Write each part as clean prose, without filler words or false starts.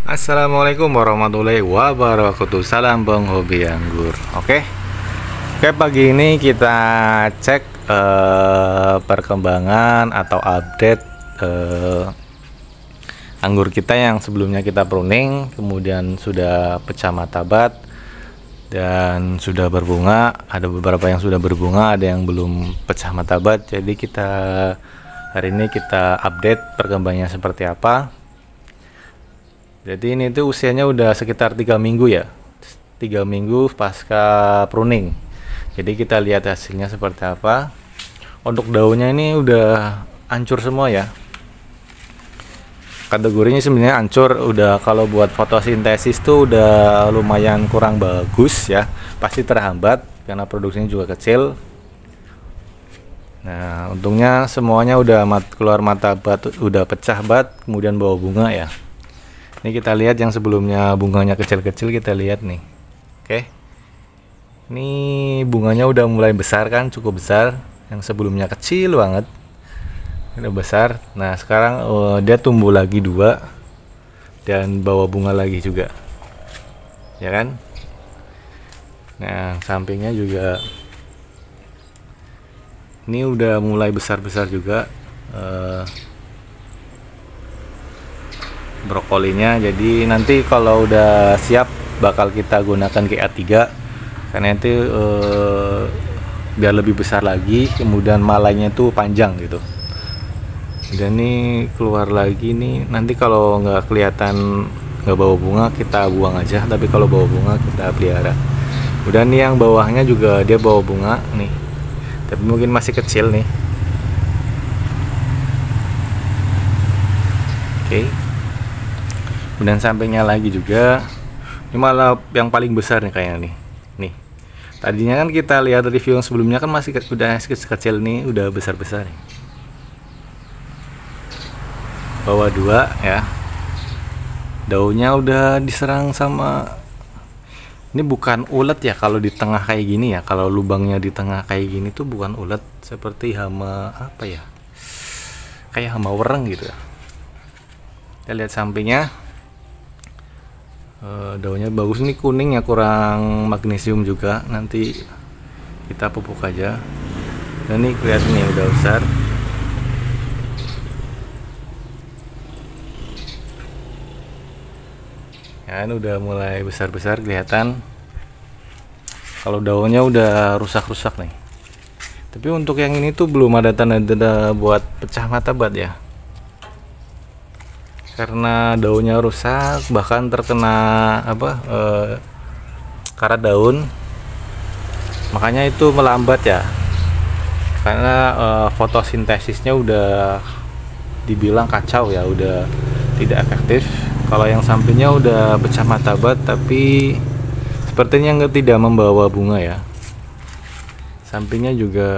Assalamualaikum warahmatullahi wabarakatuh. Salam penghobi anggur. Oke, pagi ini kita cek perkembangan atau update anggur kita yang sebelumnya kita pruning, kemudian sudah pecah mata bat dan sudah berbunga. Ada beberapa yang sudah berbunga, ada yang belum pecah mata bat. Jadi hari ini kita update perkembangannya seperti apa. Jadi ini tuh usianya udah sekitar 3 minggu ya, 3 minggu pasca pruning. Jadi kita lihat hasilnya seperti apa. Untuk daunnya ini udah hancur semua ya. Kategorinya sebenarnya hancur, udah kalau buat fotosintesis tuh udah lumayan kurang bagus ya. Pasti terhambat karena produksinya juga kecil. Nah, untungnya semuanya udah keluar mata bat, udah pecah bat, kemudian bawa bunga ya. Ini kita lihat yang sebelumnya bunganya kecil-kecil, kita lihat nih. Oke. Ini bunganya udah mulai besar kan, cukup besar. Yang sebelumnya kecil banget. Udah besar. Nah, sekarang dia tumbuh lagi 2 dan bawa bunga lagi juga. Ya kan? Nah, sampingnya juga ini udah mulai besar-besar juga. Brokolinya, jadi nanti kalau udah siap bakal kita gunakan GA3 karena itu biar lebih besar lagi, kemudian malainya tuh panjang gitu. Dan ini keluar lagi nih, nanti kalau nggak kelihatan nggak bawa bunga kita buang aja, tapi kalau bawa bunga kita pelihara. Udah nih yang bawahnya juga dia bawa bunga nih, tapi mungkin masih kecil nih. Oke. Kemudian sampingnya lagi juga, ini malah yang paling besar nih kayaknya nih. Tadinya kan kita lihat review yang sebelumnya kan masih udah kecil nih, udah besar-besar nih. Bawah 2 ya. Daunnya udah diserang sama, ini bukan ulet ya kalau di tengah kayak gini ya. Kalau lubangnya di tengah kayak gini tuh bukan ulet, seperti hama apa ya? Kayak hama wereng gitu ya. Kita lihat sampingnya. Daunnya bagus nih, kuning ya, kurang magnesium juga, nanti kita pupuk aja. Dan ini kelihatan nih udah besar kan, udah mulai besar-besar kelihatan. Kalau daunnya udah rusak-rusak nih, tapi untuk yang ini tuh belum ada tanda-tanda buat pecah mata bat ya, karena daunnya rusak, bahkan terkena karat daun, makanya itu melambat ya, karena fotosintesisnya udah dibilang kacau ya, udah tidak efektif. Kalau yang sampingnya udah pecah mata bat, tapi sepertinya tidak membawa bunga ya. Sampingnya juga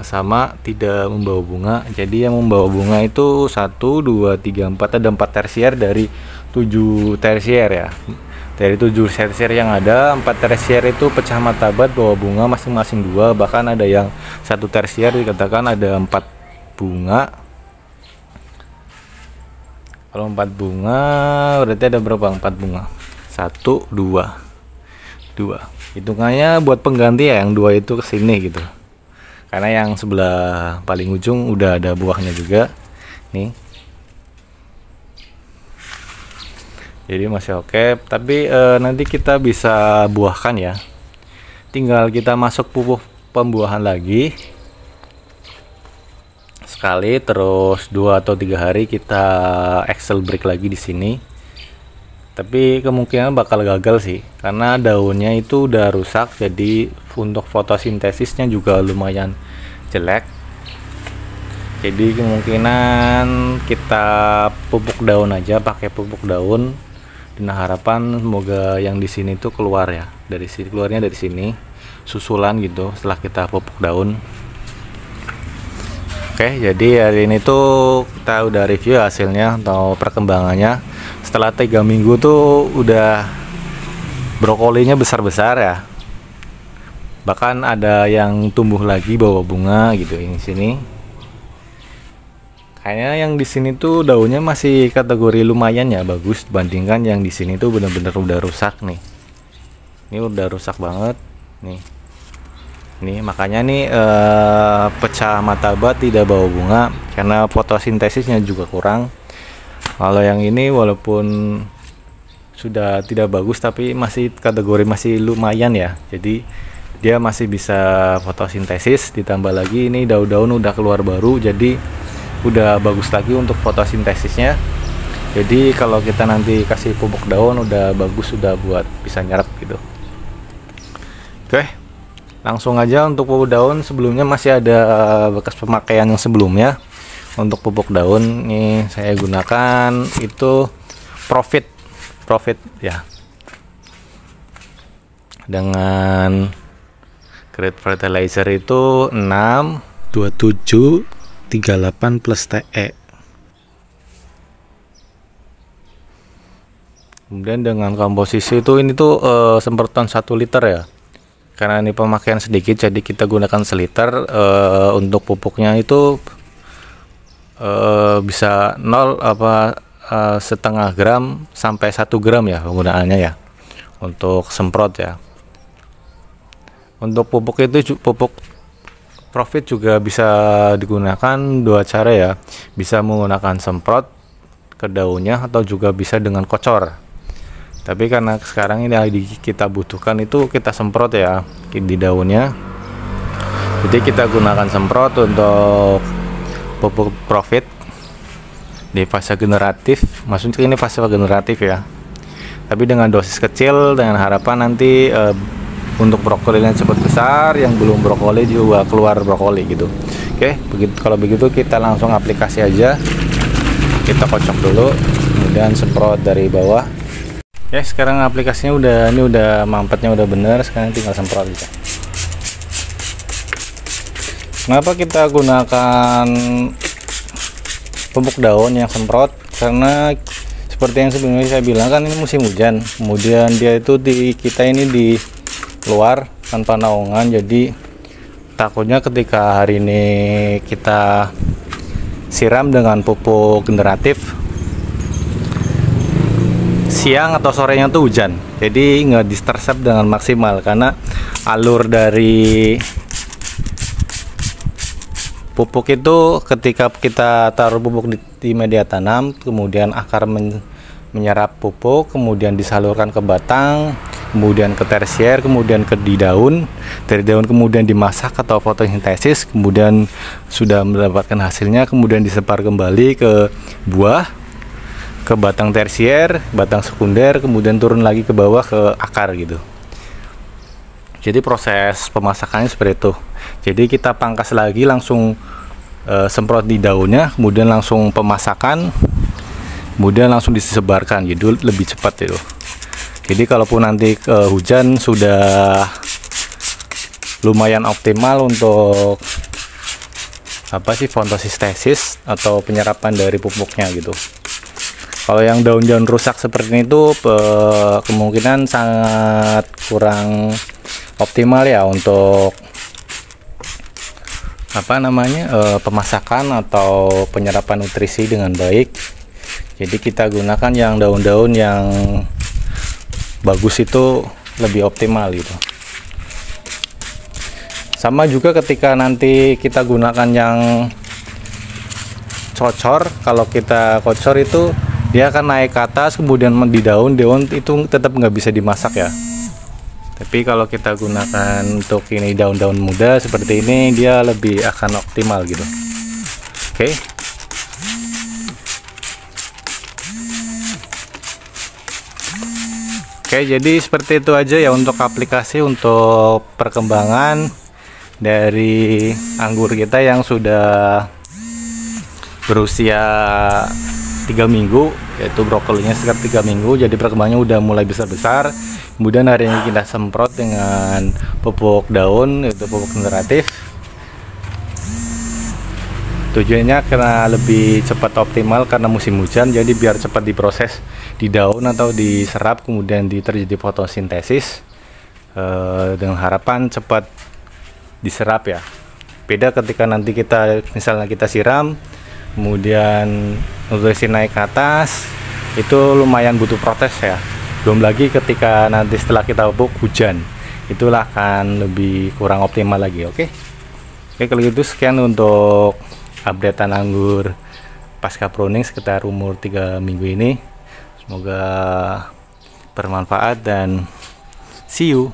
sama, tidak membawa bunga. Jadi yang membawa bunga itu 1, 2, 3, 4, ada 4 tersier dari 7 tersier ya. Dari 7 tersier yang ada, 4 tersier itu pecah mata bat, bawa bunga masing-masing 2. Bahkan ada yang 1 tersier dikatakan ada 4 bunga. Kalau 4 bunga berarti ada berapa? 4 bunga. 1, 2. Hitungannya buat pengganti ya, yang 2 itu kesini gitu, karena yang sebelah paling ujung udah ada buahnya juga nih. Jadi masih oke, tapi nanti kita bisa buahkan ya, tinggal kita masuk pupuk pembuahan lagi sekali, terus 2 atau 3 hari kita axle break lagi di sini. Tapi kemungkinan bakal gagal sih, karena daunnya itu udah rusak, jadi untuk fotosintesisnya juga lumayan jelek. Jadi kemungkinan kita pupuk daun aja, pakai pupuk daun, dan harapan semoga yang di sini tuh keluar ya, dari sini, keluarnya dari sini susulan gitu setelah kita pupuk daun. Oke, jadi hari ini tuh kita udah review hasilnya atau perkembangannya. Setelah 3 minggu tuh udah brokolinya besar-besar ya. Bahkan ada yang tumbuh lagi bawa bunga gitu ini sini. Kayaknya yang di sini tuh daunnya masih kategori lumayan ya, bagus dibandingkan yang di sini tuh bener-bener udah rusak nih. Ini udah rusak banget nih. Nih makanya nih pecah matabat, tidak bawa bunga karena fotosintesisnya juga kurang. Kalau yang ini walaupun sudah tidak bagus tapi masih kategori masih lumayan ya. Jadi dia masih bisa fotosintesis, ditambah lagi ini daun-daun udah keluar baru, jadi udah bagus lagi untuk fotosintesisnya. Jadi kalau kita nanti kasih pupuk daun udah bagus, udah buat bisa nyerap gitu. Oke, langsung aja untuk pupuk daun. Sebelumnya masih ada bekas pemakaian yang sebelumnya. Untuk pupuk daun nih saya gunakan itu Profit ya, dengan grade fertilizer itu 62738 plus TE. Kemudian dengan komposisi itu ini tuh semprotan 1 liter ya, karena ini pemakaian sedikit jadi kita gunakan seliter. Untuk pupuknya itu bisa 0,5 gram sampai 1 gram ya penggunaannya ya untuk semprot ya. Untuk pupuk itu pupuk Profit juga bisa digunakan 2 cara ya, bisa menggunakan semprot ke daunnya atau juga bisa dengan kocor. Tapi karena sekarang ini kita butuhkan itu kita semprot ya di daunnya, jadi kita gunakan semprot untuk pupuk Profit di fase generatif. Maksudnya ini fase generatif ya, tapi dengan dosis kecil dengan harapan nanti untuk brokolinya cepat besar, yang belum brokoli juga keluar brokoli gitu. Oke, kalau begitu kita langsung aplikasi aja. Kita kocok dulu, kemudian semprot dari bawah. Oke, sekarang aplikasinya udah mampetnya udah bener, sekarang tinggal semprot aja. Kenapa kita gunakan pupuk daun yang semprot? Karena seperti yang sebelumnya saya bilang kan ini musim hujan, kemudian dia itu kita ini di luar tanpa naungan, jadi takutnya ketika hari ini kita siram dengan pupuk generatif, siang atau sorenya tuh hujan, jadi nggak diserap dengan maksimal karena alur dari pupuk itu ketika kita taruh pupuk di media tanam, kemudian akar menyerap pupuk, kemudian disalurkan ke batang, kemudian ke tersier, kemudian di daun, dari daun kemudian dimasak atau fotosintesis, kemudian sudah mendapatkan hasilnya, kemudian disebar kembali ke buah, ke batang tersier, batang sekunder, kemudian turun lagi ke bawah ke akar gitu. Jadi proses pemasakannya seperti itu. Jadi kita pangkas lagi, langsung semprot di daunnya, kemudian langsung pemasakan, kemudian langsung disebarkan, jadi lebih cepat itu. Jadi kalaupun nanti hujan sudah lumayan optimal untuk fotosintesis atau penyerapan dari pupuknya gitu. Kalau yang daun-daun rusak seperti itu kemungkinan sangat kurang optimal ya untuk pemasakan atau penyerapan nutrisi dengan baik. Jadi kita gunakan yang daun-daun yang bagus itu lebih optimal gitu. Sama juga ketika nanti kita gunakan yang kocor, kalau kita kocor itu dia akan naik ke atas, kemudian di daun itu tetap nggak bisa dimasak ya. Tapi kalau kita gunakan untuk ini daun-daun muda seperti ini, dia lebih akan optimal gitu. Oke. Oke, jadi seperti itu aja ya untuk aplikasi untuk perkembangan dari anggur kita yang sudah berusia 3 minggu, yaitu brokolinya sekitar 3 minggu, jadi perkembangannya udah mulai besar-besar. Kemudian hari ini kita semprot dengan pupuk daun, yaitu pupuk generatif. Tujuannya karena lebih cepat optimal karena musim hujan, jadi biar cepat diproses di daun atau diserap, kemudian terjadi fotosintesis dengan harapan cepat diserap ya. Beda ketika nanti kita misalnya kita siram kemudian nutrisi naik ke atas, itu lumayan butuh proses ya. Belum lagi ketika nanti setelah kita pupuk hujan, itulah akan lebih kurang optimal lagi. Oke kalau gitu sekian untuk updatean anggur pasca pruning sekitar umur 3 minggu ini. Semoga bermanfaat dan see you.